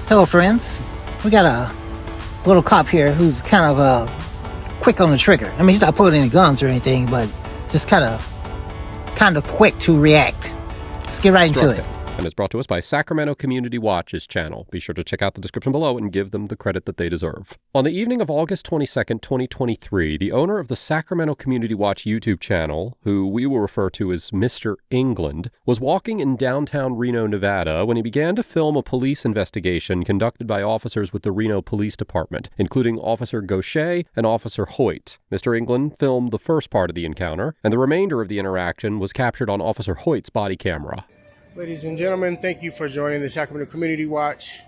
Hello, friends. We got a little cop here who's kind of quick on the trigger. I mean, he's not pulling any guns or anything, but just kind of quick to react. Let's get right into it. And is brought to us by Sacramento Community Watch's channel. Be sure to check out the description below and give them the credit that they deserve. On the evening of August 22nd, 2023, the owner of the Sacramento Community Watch YouTube channel, who we will refer to as Mr. England, was walking in downtown Reno, Nevada, when he began to film a police investigation conducted by officers with the Reno Police Department, including Officer Gaucher and Officer Hoyt. Mr. England filmed the first part of the encounter, and the remainder of the interaction was captured on Officer Hoyt's body camera. Ladies and gentlemen, thank you for joining the Sacramento Community Watch.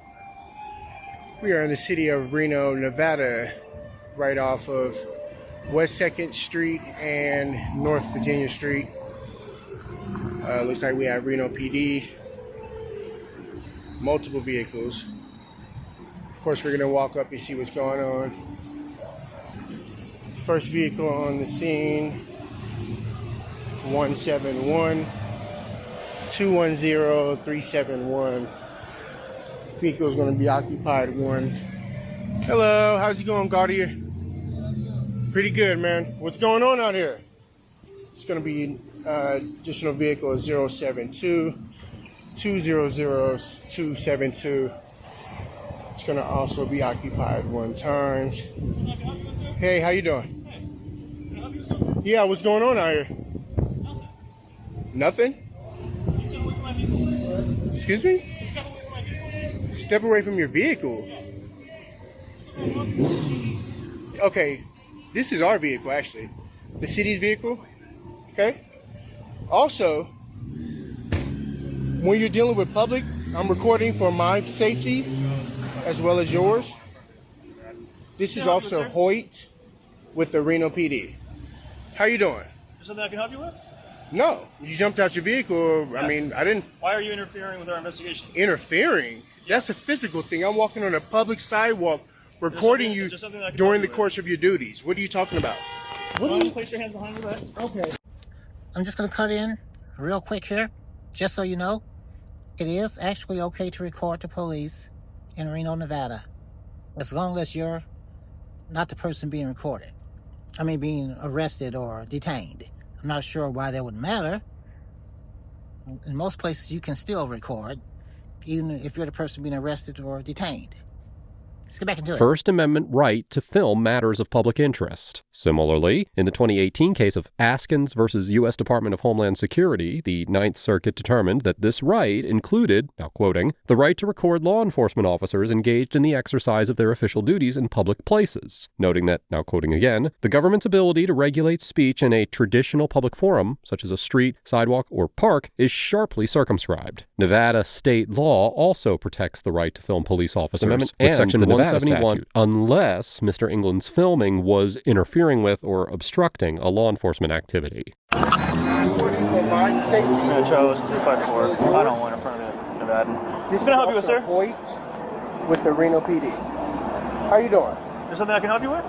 We are in the city of Reno, Nevada, right off of West 2nd Street and North Virginia Street. Looks like we have Reno PD, multiple vehicles. Of course, we're going to walk up and see what's going on. First vehicle on the scene, 171. 210-371. Vehicle is going to be occupied 1. Hello, how's it going, Gaudier? Pretty good, man. What's going on out here? It's going to be additional vehicle 072-200-272. It's going to also be occupied 1 time. Hey, how you doing? Yeah, what's going on out here? Nothing? Excuse me? Step away from your vehicle. Okay, this is our vehicle, actually. The city's vehicle. Okay? Also, when you're dealing with public, I'm recording for my safety as well as yours. This is Officer Hoyt with the Reno PD. How you doing? Is there something I can help you with? No, you jumped out your vehicle. Yeah. I mean, I didn't. Why are you interfering with our investigation? Interfering? That's a physical thing. I'm walking on a public sidewalk, recording you during the course of your duties. What are you talking about? Why don't you place your hands behind your back? Okay. I'm just going to cut in real quick here, just so you know. It is actually okay to record the police in Reno, Nevada, as long as you're not the person being recorded. I mean, being arrested or detained. I'm not sure why that would matter. In most places, you can still record, even if you're the person being arrested or detained. Let's get back into it. First Amendment right to film matters of public interest. Similarly, in the 2018 case of Askins versus U.S. Department of Homeland Security, the Ninth Circuit determined that this right included, now quoting, the right to record law enforcement officers engaged in the exercise of their official duties in public places, noting that, now quoting again, the government's ability to regulate speech in a traditional public forum, such as a street, sidewalk, or park, is sharply circumscribed. Nevada state law also protects the right to film police officers, with Section 171, unless Mr. England's filming was interfering with or obstructing a law enforcement activity. Charles 354. I don't want to permit Nevada. This is Can I help you with, sir? Hoyt with the Reno PD. How you doing? Is there something I can help you with?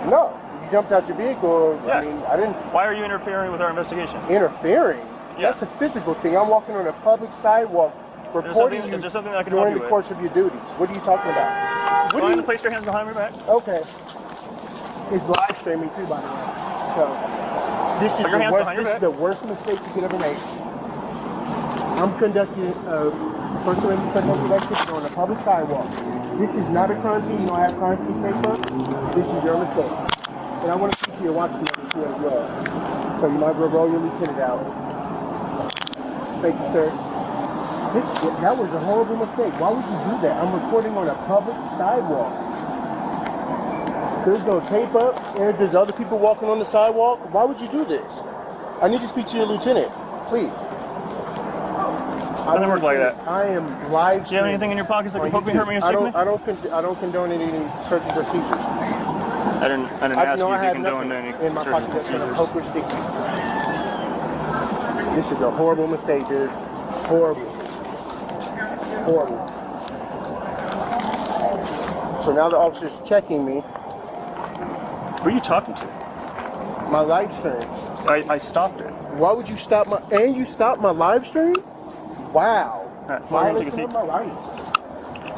No, you jumped out your vehicle. Yeah. I mean, I didn't. Why are you interfering with our investigation? Interfering? Yeah. That's a physical thing. I'm walking on a public sidewalk, recording you Is there something I can during help the you course of your duties. What are you talking about? Why don't you place your hands behind your back? Okay. It's live streaming too, by the way. So this is the worst mistake you could ever make. I'm conducting First Amendment investigation on a public sidewalk. This is not a crime scene. You don't have crime scene paper. This is your mistake. And I want to keep your watch number too as well. So you might as well roll your lieutenant out. Thank you, sir. That was a horrible mistake. Why would you do that? I'm recording on a public sidewalk. There's no tape up, and there's other people walking on the sidewalk. Why would you do this? I need to speak to your lieutenant, please. Doesn't work like that. I am live. Do you have anything in your pockets that can poke me, hurt me, or stick me? I don't condone any searches or seizures. I didn't ask you if you condone any in my pocket that's searches or gonna seizures. poke or stick me. This is a horrible mistake, dude. Horrible. Horrible. So now the officer's checking me. Who are you talking to? My live stream. I stopped it. Why would you stop you stopped my live stream? Wow. All right, take a seat. My rights.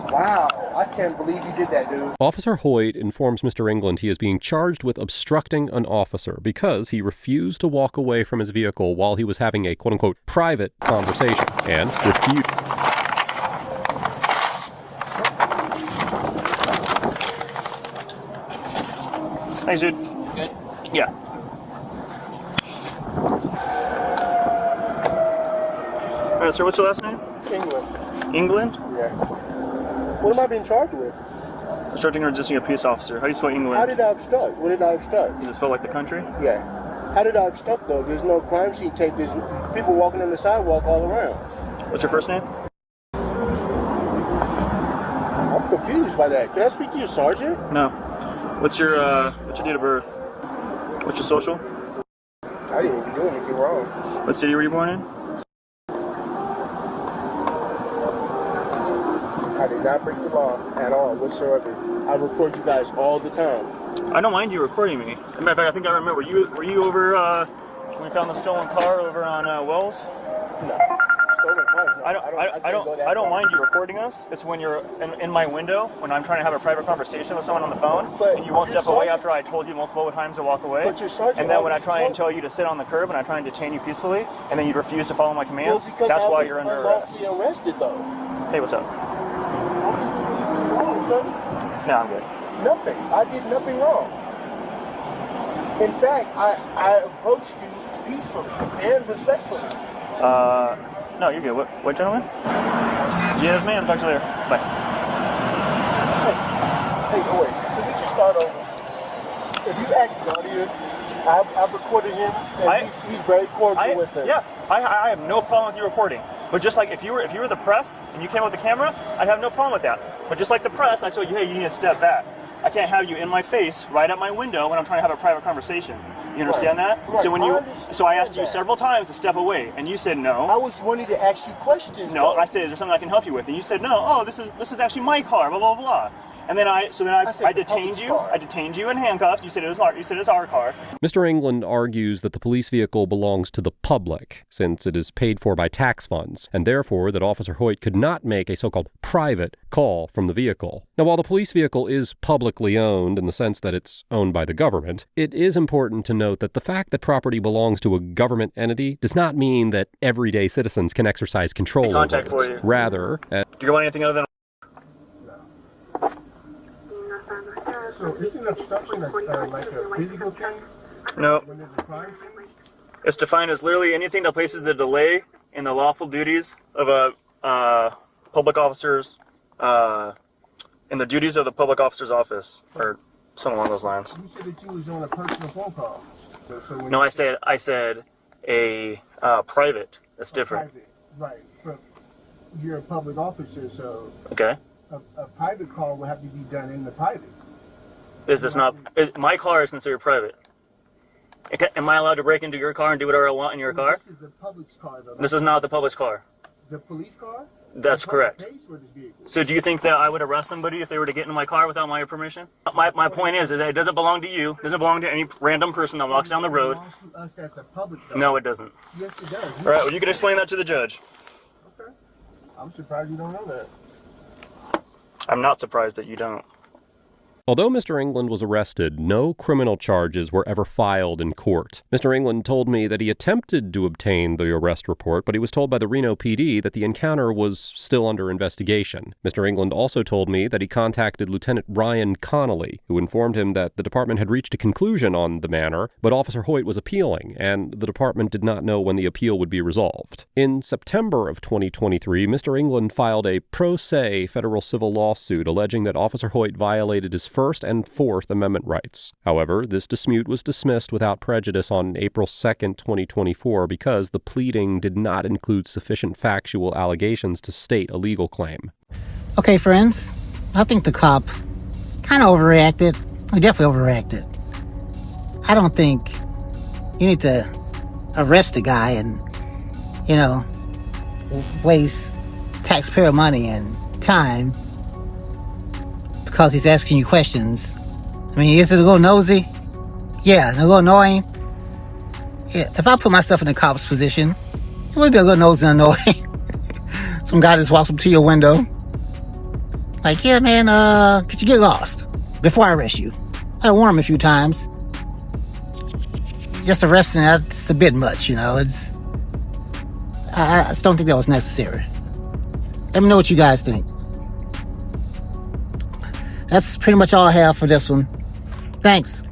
Wow. I can't believe you did that, dude. Officer Hoyt informs Mr. England he is being charged with obstructing an officer because he refused to walk away from his vehicle while he was having a quote-unquote private conversation and refused. Thanks, dude. Good. Yeah. All right, sir, what's your last name? England. England? Yeah. What am I being charged with? Obstructing or resisting a peace officer. How do you spell England? How did I obstruct? What did I obstruct? Is it spelled like the country? Yeah. How did I obstruct though? There's no crime scene tape. There's people walking on the sidewalk all around. What's your first name? I'm confused by that. Can I speak to your sergeant? No. What's your date of birth? What's your social? I didn't even do anything wrong. What city were you born in? I did not break the law at all whatsoever. I record you guys all the time. I don't mind you recording me. As a matter of fact, I think I remember. Were you over when we found the stolen car over on Wells? No. Stolen cars, no. I don't mind you recording us. It's when you're in my window when I'm trying to have a private conversation with someone on the phone, But and you won't your step away sergeant- after I told you multiple times to walk away. But your sergeant And then when I already try and told- tell you to sit on the curb and I try and detain you peacefully, and then you refuse to follow my commands, because that's I why was you're under arrest. unlawfully arrested though. Hey, what's up? Wrong, sir. No, I'm good. Nothing. I did nothing wrong. In fact, I approached you peacefully and respectfully. No, you're good. What gentleman? Yes, ma'am. Talk to you later. Bye. Hey, wait. Can we just start over? If you ask the audience, I've recorded him, and he's very cordial with it. Yeah, I have no problem with you recording. But just like if you were the press and you came with the camera, I'd have no problem with that. But just like the press, I told you, hey, you need to step back. I can't have you in my face right at my window when I'm trying to have a private conversation. You understand that? Right. So I asked you that. several times to step away, and you said no. I was wanting to ask you questions. No, though. I said, is there something I can help you with? And you said no. Oh, this is actually my car. Blah blah blah. And then I said detained the public's you. car. I detained you and handcuffed. You said it's our car. Mr. England argues that the police vehicle belongs to the public, since it is paid for by tax funds, and therefore that Officer Hoyt could not make a so-called private call from the vehicle. Now, while the police vehicle is publicly owned in the sense that it's owned by the government, it is important to note that the fact that property belongs to a government entity does not mean that everyday citizens can exercise control over Contact it. for you. Rather, Do you want anything other than? So isn't obstruction like a physical thing? No. When there's a crime scene? It's defined as literally anything that places a delay in the lawful duties of a public officer's, in the duties of the public officer's office, or something along those lines. You said that you was on a personal phone call. So when No, I said a private. That's different. Private, right. But you're a public officer, so Okay. a private call will have to be done in the private. Is this not? My car is considered private. Okay, am I allowed to break into your car and do whatever I want in your car? This is the public's car, though. This is not the public's car. The police car? That's The public correct. pays for this vehicle. So do you think that I would arrest somebody if they were to get into my car without my permission? My point is that it doesn't belong to you. It doesn't belong to any random person that walks down the road. It belongs to us as the public, though. No, it doesn't. Yes, it does. All right, well, you can explain that to the judge. Okay. I'm surprised you don't know that. I'm not surprised that you don't. Although Mr. England was arrested, no criminal charges were ever filed in court. Mr. England told me that he attempted to obtain the arrest report, but he was told by the Reno PD that the encounter was still under investigation. Mr. England also told me that he contacted Lieutenant Ryan Connolly, who informed him that the department had reached a conclusion on the matter, but Officer Hoyt was appealing, and the department did not know when the appeal would be resolved. In September of 2023, Mr. England filed a pro se federal civil lawsuit alleging that Officer Hoyt violated his First and Fourth Amendment rights. However, this dispute was dismissed without prejudice on April 2nd, 2024, because the pleading did not include sufficient factual allegations to state a legal claim. Okay, friends, I think the cop kind of overreacted. He definitely overreacted. I don't think you need to arrest the guy and, waste taxpayer money and time because he's asking you questions. I mean, is it a little nosy? Yeah, and a little annoying. Yeah, if I put myself in the cop's position, it would be a little nosy and annoying. Some guy just walks up to your window, Like, yeah, man, could you get lost before I arrest you? I warned him a few times. Just arresting, that's a bit much, you know. I just don't think that was necessary. Let me know what you guys think. That's pretty much all I have for this one. Thanks.